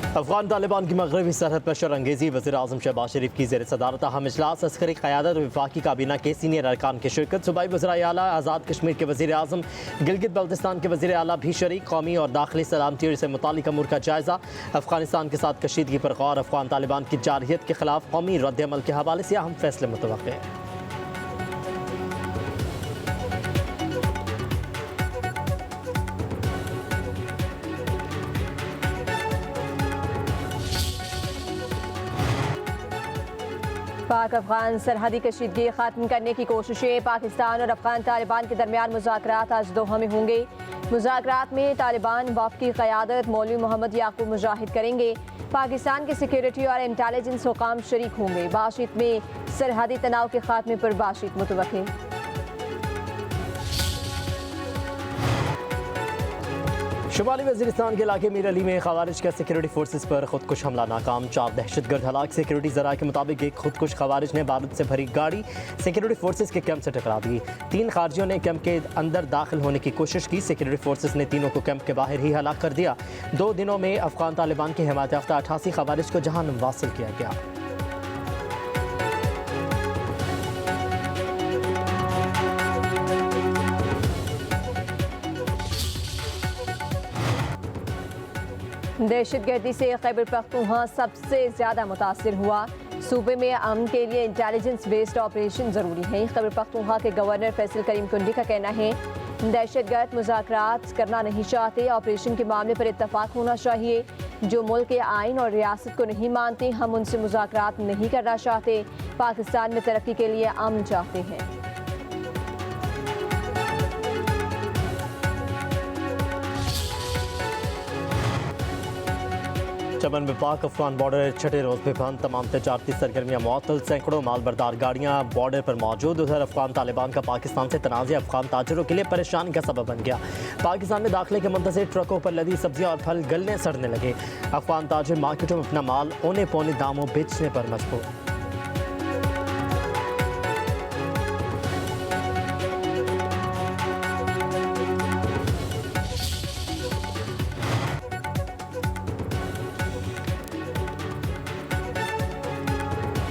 अफगान तालिबान की मगरबी सरहद पर शरअंगेज़ी वज़ीर आज़म शहबाज शरीफ की ज़ेर सदारत अहम इजलास अस्करी क़यादत और वफाकी काबीना के सीनियर अरकान की शिरकत। सूबाई वज़ीर आला आज़ाद कश्मीर के वज़ीर आज़म गिलगित बल्तिस्तान के वज़ीर आला भी शरीक। कौमी और दाखिली सलामती से मुतालिक अमूर का जायज़ा। अफगानिस्तान के साथ कशीदगी पर गौर। अफगान तालिबान की जारहियत के खिलाफ कौमी रद्दअमल के हवाले से अहम फैसले मुतवक्किल हैं। पाक अफगान सरहदी कशीदगी ख़त्म करने की कोशिशें। पाकिस्तान और अफगान तालिबान के दरमियान मुज़ाकरात आज दोहा में होंगे। मुज़ाकरात में तालिबान वफ़द की क़यादत मौलवी मोहम्मद याकूब मुजाहिद करेंगे। पाकिस्तान के सिक्योरिटी और इंटेलिजेंस हुकाम शरीक होंगे। बातचीत में सरहदी तनाव के खात्मे पर बातचीत मुतवक्किल। शुमाली वज़ीरिस्तान के इलाके मीर अली में खवारिज का सिक्योरिटी फोर्सेस पर खुदकुश हमला नाकाम। 4 दहशतगर्द हलाक। सिक्योरिटी ज़राए के मुताबिक एक खुदकुश खवारिज ने बारूद से भरी गाड़ी सिक्योरिटी फोर्सेस के कैंप से टकरा दी। 3 खारजियों ने कैंप के अंदर दाखिल होने की कोशिश की। सिक्योरिटी फोर्सेस ने तीनों को कैंप के बाहर ही हलाक कर दिया। 2 दिनों में अफगान तालिबान की हिमायत याफ्ता 88 खवारिज को जहां वासिल किया गया। दहशतगर्दी से खैबर पख्तूनख्वा सबसे ज़्यादा मुतासर हुआ। सूबे में अमन के लिए इंटेलिजेंस बेस्ड ऑपरेशन ज़रूरी है। खैबर पख्तूनख्वा के गवर्नर फैसल करीम कुंडी का कहना है दहशतगर्द मुज़ाकरात करना नहीं चाहते। ऑपरेशन के मामले पर इत्तफाक होना चाहिए। जो मुल्क के आइन और रियासत को नहीं मानते हम उनसे मुज़ाकरात नहीं करना चाहते। पाकिस्तान में तरक्की के लिए अमन चाहते हैं। चमन में पाक अफगान बॉर्डर छठे रोज पे बंद। तमाम तजारती सरगर्मियाँ मुअत्तल। सैकड़ों मालबरदार गाड़ियाँ बॉर्डर पर मौजूद। उधर अफगान तालिबान का पाकिस्तान से तनाज़ अफगान ताजरों के लिए परेशानी का सबब बन गया। पाकिस्तान में दाखिले के मुंतज़िर ट्रकों पर लदी सब्जियाँ और फल गलने सड़ने लगे। अफगान ताजिर मार्केटों में अपना माल औने पौने दामों बेचने पर मजबूर।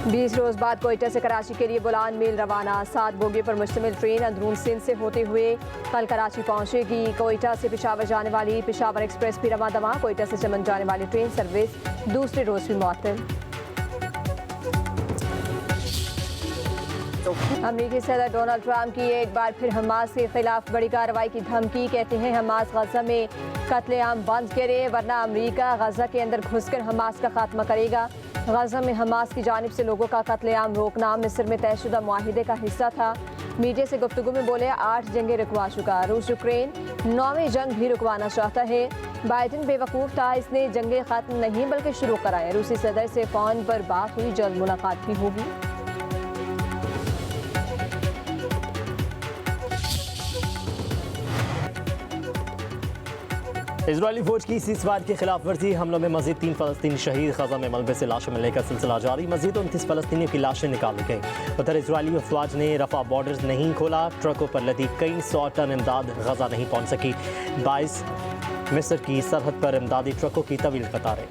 बीस रोज बाद कोयटा से कराची के लिए बुलान मेल रवाना। 7 बोगियों पर मुश्तमिल ट्रेन अंदरून सिंध से होते हुए कल कराची पहुंचेगी। कोयटा से पेशावर जाने वाली पेशावर एक्सप्रेस भी रवा दवा। कोयटा से चमन जाने वाली ट्रेन सर्विस दूसरे रोज भी मुअत्तल। अमेरिकी सदर डोनाल्ड ट्रंप की एक बार फिर हमास के खिलाफ बड़ी कार्रवाई की धमकी। कहते हैं हमास गजा में कत्लेआम बंद करे वरना अमेरिका गजा के अंदर घुसकर हमास का खात्मा करेगा। गजा में हमास की जानिब से लोगों का कत्लेआम रोकना मिस्र में तयशुदा मुआहिदे का हिस्सा था। मीडिया से गुफ्तगू में बोले 8 जंगें रुकवा चुका। रूस यूक्रेन 9वीं जंग भी रुकवाना चाहता है। बाइडन बेवकूफ़ था, इसने जंगें ख़त्म नहीं बल्कि शुरू कराए। रूसी सदर से फ़ोन पर बात हुई, जल्द मुलाकात भी होगी। इजरायली फौज की सीज़फायर की खिलाफ वर्जी। हमलों में मजीद 3 फ़लस्तीनी शहीद। ग़ज़ा में मलबे से लाशें मिलने का सिलसिला जारी। मजीद 29 फ़लस्तीनियों की लाशें निकाली गई। उधर इजरायली अफवाज ने रफ़ा बॉर्डर नहीं खोला। ट्रकों पर लदी कई 100 टन इमदाद ग़ज़ा नहीं पहुँच सकी। 22 मिस्र की सरहद पर इमदादी ट्रकों की तवील कतारें।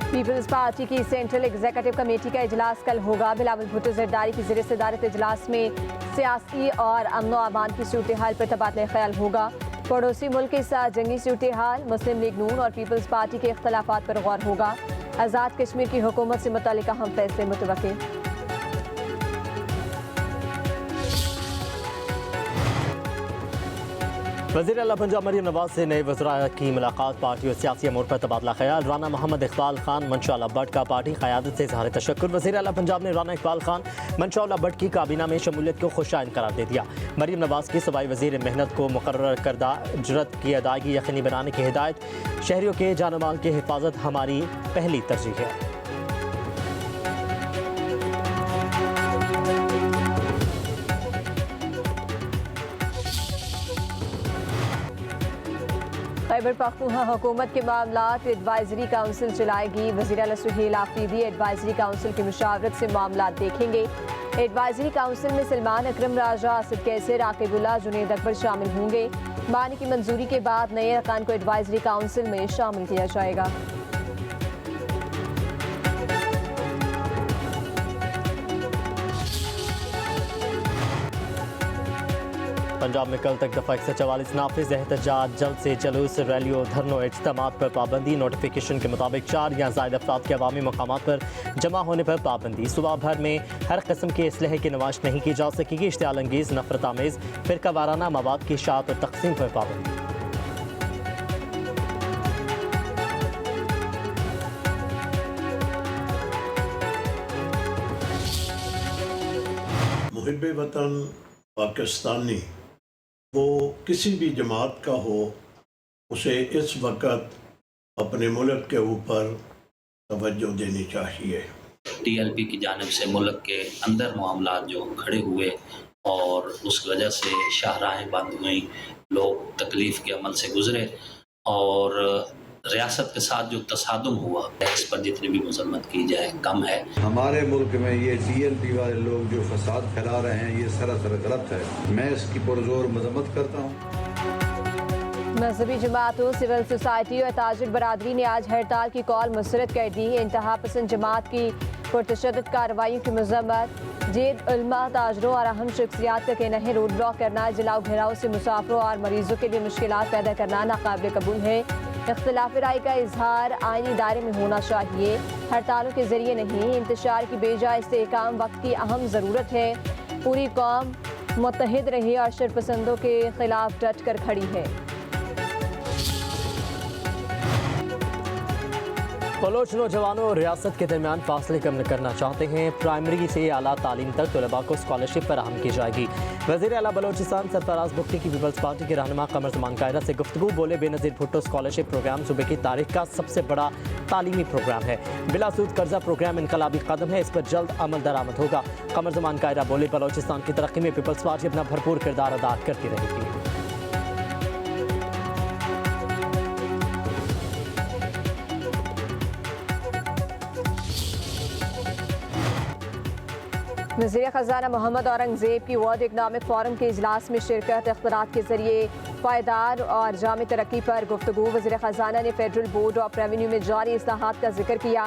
पीपल्स पार्टी की सेंट्रल एग्जीक्यूटिव कमेटी का इजलास कल होगा। बिलावल भुट्टो जरदारी की ज़ेर सदारत इजलास में सियासी और अमन व अमान की सूरत हाल पर तबादला ख्याल होगा। पड़ोसी मुल्क के साथ जंगी सूरत हाल, मुस्लिम लीग नून और पीपल्स पार्टी के इख्तलाफात पर गौर होगा। आज़ाद कश्मीर की हुकूमत से मुतल्लिक़ अहम फैसले मुतवक्किल। वज़ीर आला पंजाब मरीम नवाज से नए वज़रा की मुलाकात। पार्टी और सियासी अमूर पर तबादला ख्याल। राना मोहम्मद इकबाल खान मंशा भट्ट का पार्टी क़यादत से इज़हार तशक्कुर। वज़ीर आला पंजाब ने राना इकबाल खान मंशा भट्ट की काबीना में शमूलियत को खुशाइन करार दे दिया। मरीम नवाज की सूबाई वज़ीर मेहनत को मुकर्रर करदा उजरत की अदायगी यकीनी बनाने की हिदायत। शहरियों के जान माल की हिफाजत हमारी पहली तरजीह है। खैबर पख्तूनख्वा हुकूमत के मामलात एडवाइजरी काउंसिल चलाएगी। वज़ीर आला सुहेल आफरीदी एडवाइजरी काउंसिल की मुशावरत से मामलात देखेंगे। एडवाइजरी काउंसिल में सलमान अकरम राजा, आसिफ कैसर, आकिबुल्लाह, जुनेद अकबर शामिल होंगे। बानी की मंजूरी के बाद नए अरकान को एडवाइजरी काउंसिल में शामिल किया जाएगा। पंजाब में कल तक दफा 144 नाफिज एहतजाज, जल्द से जुलूस, रैलियों, धरनों, इज्तिमात पर पाबंदी। नोटिफिकेशन के मुताबिक 4 या ज़ायद अफराद के अवामी मकामात पर जमा होने पर पाबंदी। सुबह भर में हर किस्म के इसलहे की नुमाइश नहीं की जा सकेगी। इश्तियाल अंगेज़, नफरत आमेज़, फिरका वाराना मवाद की इशाअत और तकसीम पर पाबंदी। मुहिब्बे वतन पाकिस्तानी वो किसी भी जमात का हो, उसे इस वक्त अपने मुल्क के ऊपर तवज्जो देनी चाहिए। TLP की जानिब से मुल्क के अंदर मामला जो खड़े हुए और उस वजह से शाहराहें बंद हुई, लोग तकलीफ़ के अमल से गुज़रे और रियासत के साथ जो तसादुम हुआ, इस पर जितनी भी मजम्मत की जाए कम है। हमारे मुल्क में ये TLP वाले लोग जो फसाद फैला रहे हैं, ये सरासर गलत है। मैं इसकी पुरजोर मजम्मत करता हूँ। मजहबी जमातों, सिविल सोसाइटी और ताजिर बरादरी ने आज हड़ताल की कॉल मुस्तरद कर दी। इंतहा पसंद जमात की पुरतशद्दुद कार्रवाइयों की मजम्मत। जेद उलमा, ताजरों और अहम शख्सियात का कहना है रोड ब्लॉक करना, जलाओ घेराव से मुसाफरों और मरीजों के लिए मुश्किलात पैदा करना नाकाबिल कबूल है। इख्तिलाफ राय का इजहार आईनी दायरे में होना चाहिए, हड़तालों के जरिए नहीं। इंतशार की बेजा इस्तेहकाम वक्त की अहम ज़रूरत है। पूरी कौम मुत्तहिद रही और शरपसंदों के खिलाफ डट कर खड़ी है। बलोच नौजवानों और रियासत के दरमियान फासले कम करना चाहते हैं। प्राइमरी से आला तालीम तक तलबा को स्कॉलरशिप फराहम की जाएगी। वज़ीर आला बलोचिस्तान सरफराज बुख्ती की पीपल्स पार्टी के रहनुमा कमर ज़मान कायरा से गुफ्तगू। बोले, बेनज़ीर भुट्टो स्कॉलरशिप प्रोग्राम सूबे की तारीख का सबसे बड़ा तालीमी प्रोग्राम है। बिलासूद कर्जा प्रोग्राम इनकलाबी कदम है, इस पर जल्द अमल दरामद होगा। कमर ज़मान कायरा बोले, बलोचिस्तान की तरक्की में पीपल्स पार्टी अपना भरपूर किरदार अदा करती रहेगी। वज़ीर ख़ज़ाना मोहम्मद औरंगज़ेब की वर्ल्ड इकनॉमिक फोरम के इजलास में शिरकत। इख्तिलात के जरिए पायदार और जामे तरक्की पर गुफ्तगू। वज़ीर ख़ज़ाना ने फेडरल बोर्ड ऑफ रेवेन्यू में जारी इस्लाहात का जिक्र किया।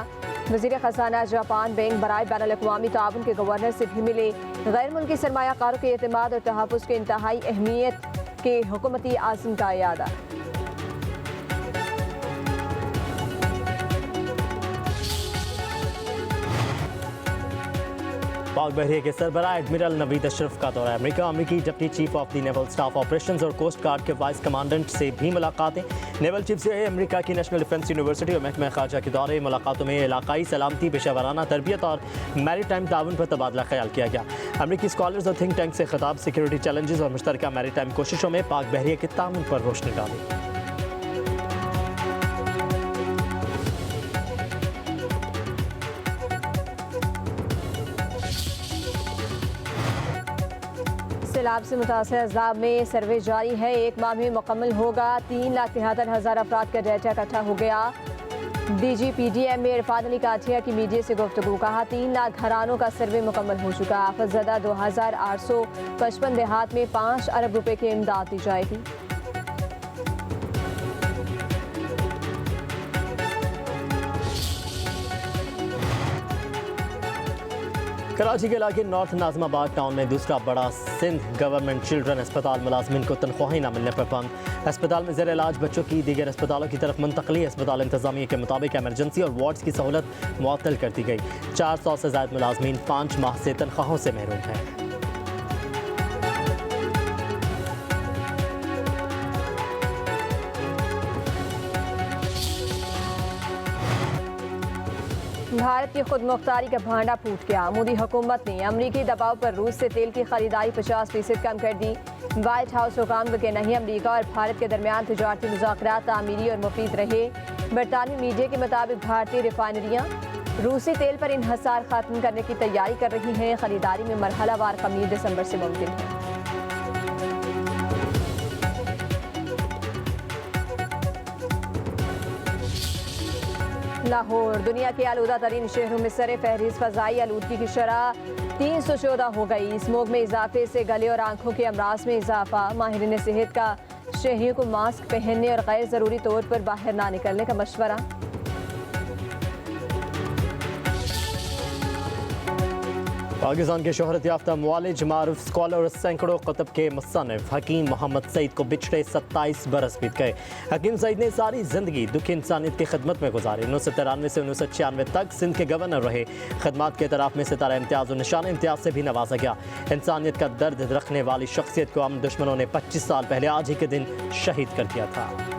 वज़ीर ख़ज़ाना जापान बैंक बराए बैनुल-अक़वामी ताउन के गवर्नर से भी मिले। गैर मुल्की सरमायाकारों के एतमाद और तहफ़्फ़ुज़ के इंतहाई अहमियत के हुकूमती आज़म का यादा। पाक बहरिया के सरबराह एडमिरल नवीद अशरफ का दौरा अमेरिका। अमेरिकी deputy chief of the naval staff operations और कोस्ट गार्ड के वाइस कमांडेंट से भी मुलाकातें। नेवल चीफ से अमेरिका की नेशनल डिफेंस यूनिवर्सिटी और महकमा खारजा के दौरे। मुलाकातों में इलाकाई सलामती, पेशेवराना तरबियत और मैरीटाइम ताउन पर तबादला ख्याल किया गया। अमेरिकी स्कॉलर्स और थिंक टैंक से खिताब, सिक्योरिटी चैलेंजेस और मुश्तरका मैरीटाइम कोशिशों में पाक बहरिया के ताउन पर रोशनी डाली। सैलाब से मुतासर अज़लाब में सर्वे जारी है। 1 माह में मुकम्मल होगा। 3,73,000 अफराद का डाटा इकट्ठा हो गया। DGPDM में इरफान अली काठिया की मीडिया से गुफ्तगू। कहा, 3 लाख घरानों का सर्वे मुकम्मल हो चुका। आफतज़दा 2,855 देहात में 5 अरब रुपए की इमदाद दी जाएगी। कराची के इलाके नॉर्थ नाज़िमाबाद टाउन में दूसरा बड़ा सिंध गवर्नमेंट चिल्ड्रन अस्पताल मुलाजमिन को तनख्वाहें न मिलने पर बंद। अस्पताल में ज़ेर इलाज बच्चों की दीगर अस्पतालों की तरफ मुंतकली। अस्पताल इंतजामिया के मुताबिक एमरजेंसी और वार्ड्स की सहूलत मुअत्तल कर दी गई। 400 से ज़ायद मुलाजमीन 5 माह से तनख्वाहों से महरूम हैं। भारत की खुद मुख्तारी का भांडा फूट गया। मोदी हुकूमत ने अमरीकी दबाव पर रूस से तेल की खरीदारी 50% कम कर दी। व्हाइट हाउस हुकाम का कहना है अमरीका और भारत के दरमियान तिजारती मुज़ाकरात तामीरी और मुफीद रहे। बरतानवी मीडिया के मुताबिक भारतीय रिफाइनरियाँ रूसी तेल पर इन्हसार खत्म करने की तैयारी कर रही हैं। खरीदारी में मरहलावार कमी दिसंबर से मुमकिन है। लाहौर दुनिया के आलूदा तरीन शहरों में सरे फहरिस्त फ़ज़ाई आलूदगी की शरह 314 हो गई। स्मोक में इजाफे से गले और आंखों के अमराज में इजाफा। माहिरीन सेहत का शहरियों को मास्क पहनने और गैर ज़रूरी तौर पर बाहर ना निकलने का मशवरा। पाकिस्तान के शोहरत याफ्ता मुआलिज, मारूफ स्कॉलर और सैकड़ों कुतुब के मुसन्निफ हकीम मोहम्मद सईद को बिछड़े 27 बरस बीत गए। हकीम सईद ने सारी जिंदगी दुख इंसानियत की खिदमत में गुजारी। 1993 से 1996 तक सिंध के गवर्नर रहे। खदमात के तरफ में सितारा इम्तियाज़ और निशान इम्तियाज़ से भी नवाजा गया। इंसानियत का दर्द रखने वाली शख्सियत को अमन दुश्मनों ने 25 साल पहले आज ही के दिन शहीद कर दिया था।